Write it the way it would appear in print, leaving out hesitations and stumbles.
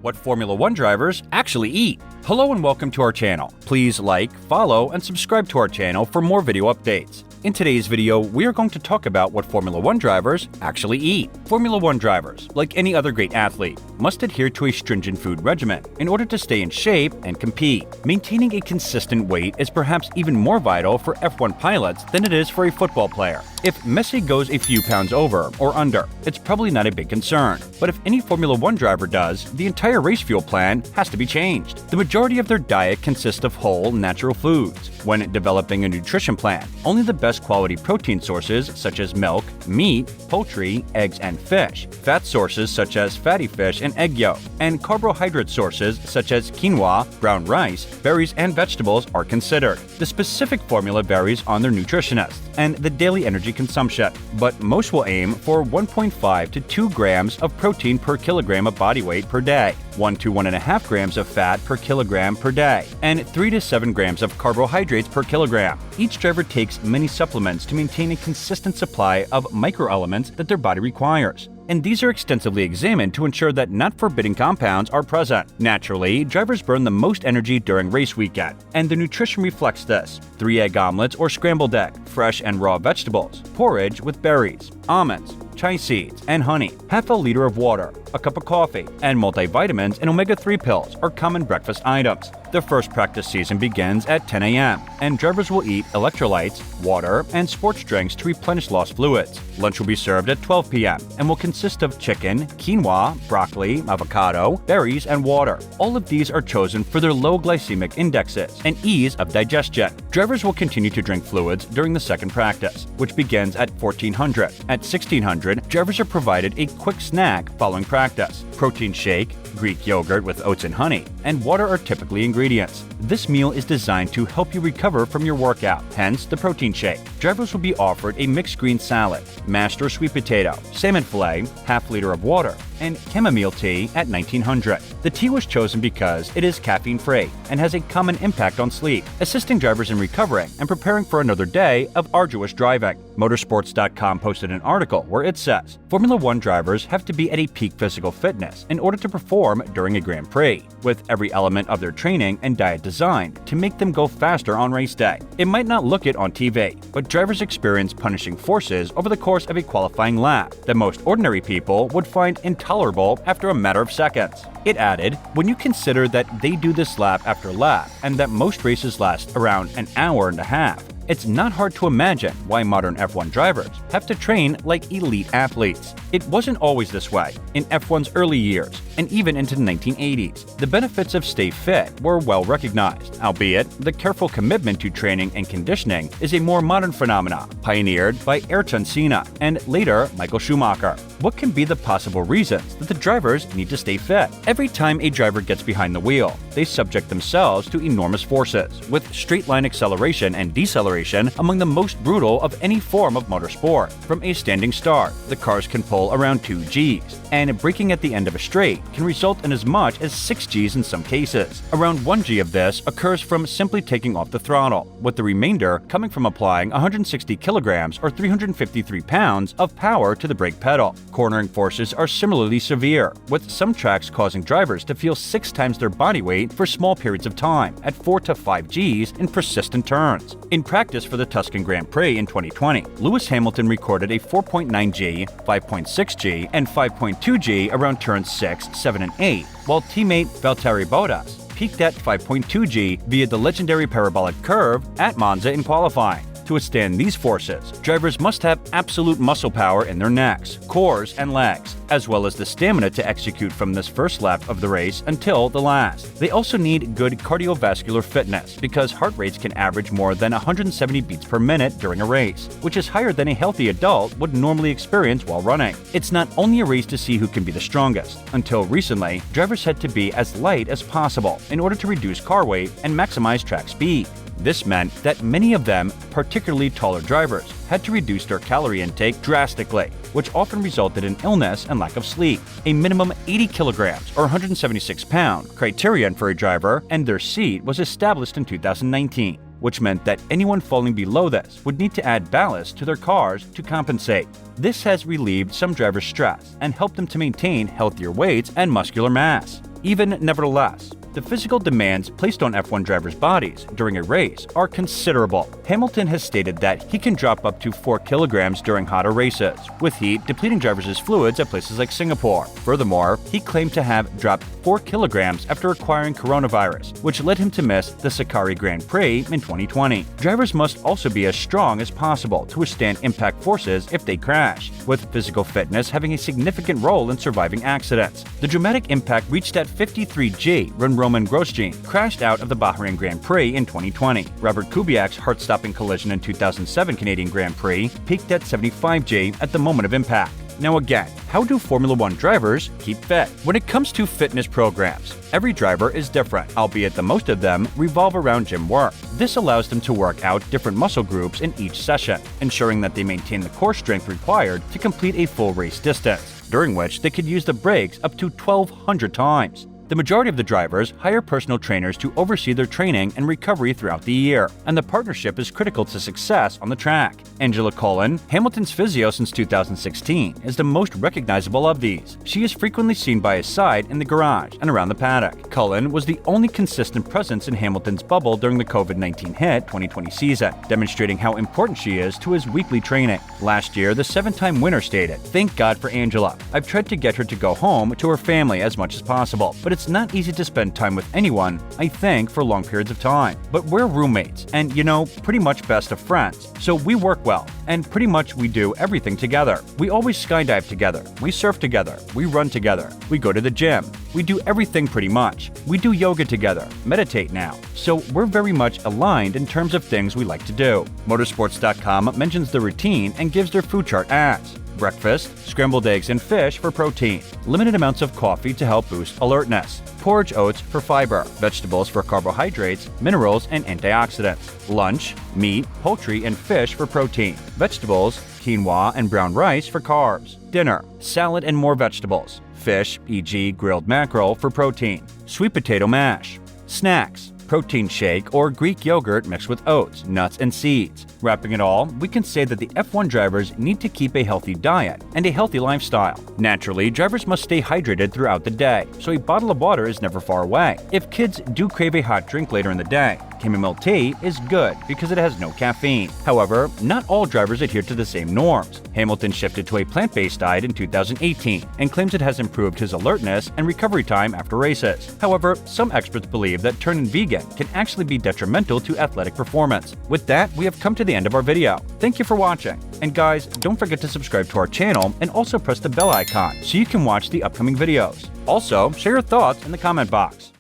What Formula One drivers actually eat. Hello and welcome to our channel. Please like, follow, and subscribe to our channel for more video updates. In today's video, we are going to talk about what Formula One drivers actually eat. Formula One drivers, like any other great athlete, must adhere to a stringent food regimen in order to stay in shape and compete. Maintaining a consistent weight is perhaps even more vital for F1 pilots than it is for a football player. If Messi goes a few pounds over or under, it's probably not a big concern. But if any Formula One driver does, the entire race fuel plan has to be changed. The majority of their diet consists of whole, natural foods. When developing a nutrition plan, only the best quality protein sources such as milk, meat, poultry, eggs, and fish, fat sources such as fatty fish and egg yolk, and carbohydrate sources such as quinoa, brown rice, berries, and vegetables are considered. The specific formula varies on their nutritionist and the daily energy consumption, but most will aim for 1.5 to 2 grams of protein per kilogram of body weight per day, 1 to 1.5 grams of fat per kilogram per day, and 3 to 7 grams of carbohydrates per kilogram. Each driver takes many supplements to maintain a consistent supply of microelements that their body requires, and these are extensively examined to ensure that not forbidden compounds are present. Naturally, drivers burn the most energy during race weekend, and the nutrition reflects this. 3 egg omelets or scrambled egg, fresh and raw vegetables, porridge with berries, almonds, chia seeds, and honey, half a liter of water, a cup of coffee, and multivitamins and omega-3 pills are common breakfast items. The first practice season begins at 10 a.m., and drivers will eat electrolytes, water, and sports drinks to replenish lost fluids. Lunch will be served at 12 p.m. and will consist of chicken, quinoa, broccoli, avocado, berries, and water. All of these are chosen for their low glycemic indexes and ease of digestion. Drivers will continue to drink fluids during the second practice, which begins at 1400. At 1600, drivers are provided a quick snack following practice. Protein shake, Greek yogurt with oats and honey, and water are typically ingredients. This meal is designed to help you recover from your workout, hence the protein shake. Drivers will be offered a mixed green salad, mashed or sweet potato, salmon fillet, half liter of water, and chamomile tea at 1900. The tea was chosen because it is caffeine-free and has a common impact on sleep, assisting drivers in recovering and preparing for another day of arduous driving. Motorsports.com posted an article where it says, Formula One drivers have to be at a peak physical fitness in order to perform during a Grand Prix, with every element of their training and diet designed to make them go faster on race day. It might not look it on TV, but drivers experience punishing forces over the course of a qualifying lap that most ordinary people would find intolerable after a matter of seconds. It added, when you consider that they do this lap after lap and that most races last around an hour and a half, it's not hard to imagine why modern F1 drivers have to train like elite athletes. It wasn't always this way in F1's early years and even into the 1980s. The benefits of stay fit were well recognized, albeit the careful commitment to training and conditioning is a more modern phenomenon, pioneered by Ayrton Senna and later Michael Schumacher. What can be the possible reasons that the drivers need to stay fit? Every time a driver gets behind the wheel, they subject themselves to enormous forces, with straight-line acceleration and deceleration among the most brutal of any form of motorsport. From a standing start, the cars can pull around 2 Gs, and braking at the end of a straight can result in as much as 6 Gs in some cases. Around 1 G of this occurs from simply taking off the throttle, with the remainder coming from applying 160 kilograms or 353 pounds of power to the brake pedal. Cornering forces are similarly severe, with some tracks causing drivers to feel 6 times their body weight for small periods of time at 4 to 5 Gs in persistent turns. In practice for the Tuscan Grand Prix in 2020, Lewis Hamilton recorded a 4.9 G, 5.6 G, and 5.2 G around turns 6, 7, and 8, while teammate Valtteri Bottas peaked at 5.2 G via the legendary parabolic curve at Monza in qualifying. To withstand these forces, drivers must have absolute muscle power in their necks, cores, and legs, as well as the stamina to execute from this first lap of the race until the last. They also need good cardiovascular fitness because heart rates can average more than 170 beats per minute during a race, which is higher than a healthy adult would normally experience while running. It's not only a race to see who can be the strongest. Until recently, drivers had to be as light as possible in order to reduce car weight and maximize track speed. This meant that many of them, particularly taller drivers, had to reduce their calorie intake drastically, which often resulted in illness and lack of sleep. A minimum 80 kilograms or 176 pound criterion for a driver and their seat was established in 2019, which meant that anyone falling below this would need to add ballast to their cars to compensate. This has relieved some drivers' stress and helped them to maintain healthier weights and muscular mass. Nevertheless, the physical demands placed on F1 drivers' bodies during a race are considerable. Hamilton has stated that he can drop up to 4 kilograms during hotter races, with heat depleting drivers' fluids at places like Singapore. Furthermore, he claimed to have dropped 4 kilograms after acquiring coronavirus, which led him to miss the 𝐓𝐶 Grand Prix in 2020. Drivers must also be as strong as possible to withstand impact forces if they crash, with physical fitness having a significant role in surviving accidents. The dramatic impact reached at 53G when Roman Grosjean crashed out of the Bahrain Grand Prix in 2020. Robert Kubiak's heart-stopping collision in 2007 Canadian Grand Prix peaked at 75G at the moment of impact. Now again, how do Formula One drivers keep fit? When it comes to fitness programs, every driver is different, albeit the most of them revolve around gym work. This allows them to work out different muscle groups in each session, ensuring that they maintain the core strength required to complete a full race distance, during which they could use the brakes up to 1,200 times. The majority of the drivers hire personal trainers to oversee their training and recovery throughout the year, and the partnership is critical to success on the track. Angela Cullen, Hamilton's physio since 2016, is the most recognizable of these. She is frequently seen by his side in the garage and around the paddock. Cullen was the only consistent presence in Hamilton's bubble during the COVID-19 hit 2020 season, demonstrating how important she is to his weekly training. Last year, the 7-time winner stated, "Thank God for Angela. I've tried to get her to go home to her family as much as possible, but it's not easy to spend time with anyone, I think, for long periods of time. But we're roommates and, pretty much best of friends. So we work well, and pretty much we do everything together. We always skydive together, we surf together, we run together, we go to the gym. We do everything pretty much. We do yoga together, meditate now. So we're very much aligned in terms of things we like to do." Motorsports.com mentions the routine and gives their food chart as breakfast, scrambled eggs and fish for protein, limited amounts of coffee to help boost alertness, porridge oats for fiber, vegetables for carbohydrates, minerals and antioxidants, lunch, meat, poultry and fish for protein, vegetables, quinoa and brown rice for carbs, dinner, salad and more vegetables, fish, e.g. grilled mackerel for protein, sweet potato mash, snacks, protein shake or Greek yogurt mixed with oats, nuts, and seeds. Wrapping it all, we can say that the F1 drivers need to keep a healthy diet and a healthy lifestyle. Naturally, drivers must stay hydrated throughout the day, so a bottle of water is never far away. If kids do crave a hot drink later in the day, chamomile tea is good because it has no caffeine. However, not all drivers adhere to the same norms. Hamilton shifted to a plant-based diet in 2018 and claims it has improved his alertness and recovery time after races. However, some experts believe that turning vegan can actually be detrimental to athletic performance. With that, we have come to the end of our video. Thank you for watching. And guys, don't forget to subscribe to our channel and also press the bell icon so you can watch the upcoming videos. Also, share your thoughts in the comment box.